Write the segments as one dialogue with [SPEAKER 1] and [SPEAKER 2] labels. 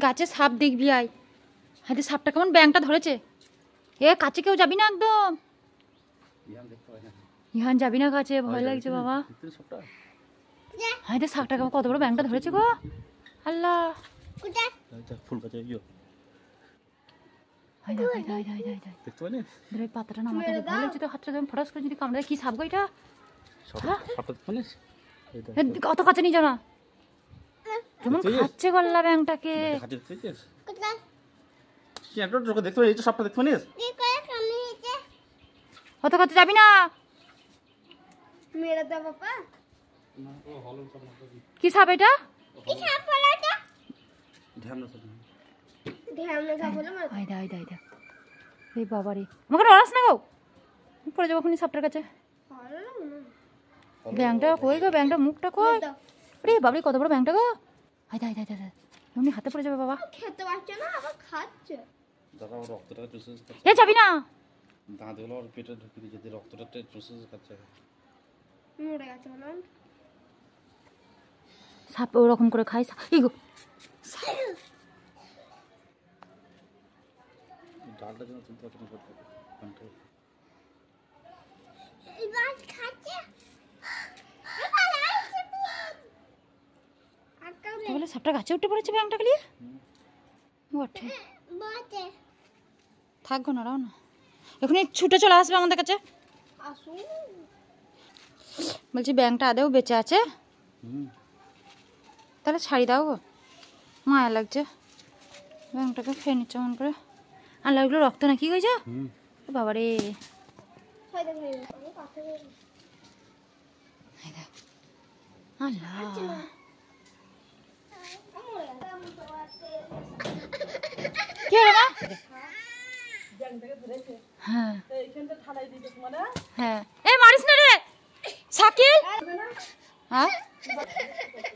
[SPEAKER 1] গাছে সাপ দেখবি আয়। হাতে সাপটা কেমন ব্যাংটা ধরেছে। এ কাছে কেউ যাবি না একদম। ইহান যাবি না কাছে, ভয় লাগছে বাবা। হাতে সাপটা কেমন কত বড় ব্যাংটা ধরেছে গো। আল্লাহ পাতাটা নামাতে ভয় লাগছে তো। হাতটা যেমন ফটাস করে যদি কামড়ে কি সাপ গো এটা। কত কাছে নিয়ে যাও না। কেমন খাচ্ছে গল্লা ব্যাংটাকে। অত কাছে যাবি না। কি সাপ এটা? বাবারে আমাকে নড়াস না গো, পড়ে যাবো খুনি সাপটার কাছে। ব্যাংটা কই গো, ব্যাংটা মুখটা কই। রে বাবরে কত বড় ব্যাংটা গো। এমনি হাতে পড়ে যাবে বাবা।
[SPEAKER 2] খেতে পারছে না আবার খাচ্ছে।
[SPEAKER 1] এ যাবি না।
[SPEAKER 3] দাঁতগুলো ওর পেটে ঢুকিয়ে দিয়েছে, রক্তটা চুষে খাচ্ছে।
[SPEAKER 2] মরে গেছে মনে হয়।
[SPEAKER 1] সাপ ওরকম করে খাই। এই গো
[SPEAKER 3] ডালটা যেন তুলতে পারছে না।
[SPEAKER 1] তাহলে সাপটা গাছে উঠে পড়েছে ব্যাংটা গলিয়ে। বটে থাকবো না রাও না, এখনই ছুটে চলে আসবে আমাদের কাছে। বলছি ব্যাংটা আদেও বেঁচে আছে? তাহলে ছাড়ি দাও গো, মায়া লাগছে। ব্যাংটাকে খেয়ে নিচ্ছে মন করে। আর লাগলো রক্ত নাকি গেছে বাবারে। আল্লাহ কি হলো মা? হ্যাঁ হ্যাঁ এ মারিস না রে শাকিল। হ্যাঁ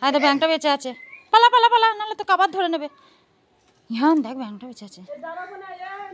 [SPEAKER 1] হ্যাঁ তো ব্যাংকটা বেঁচে আছে। পালা পালা পালা, নাহলে তো কাবার ধরে নেবে। হ্যাঁ দেখ ব্যাংকটা বেঁচে আছে।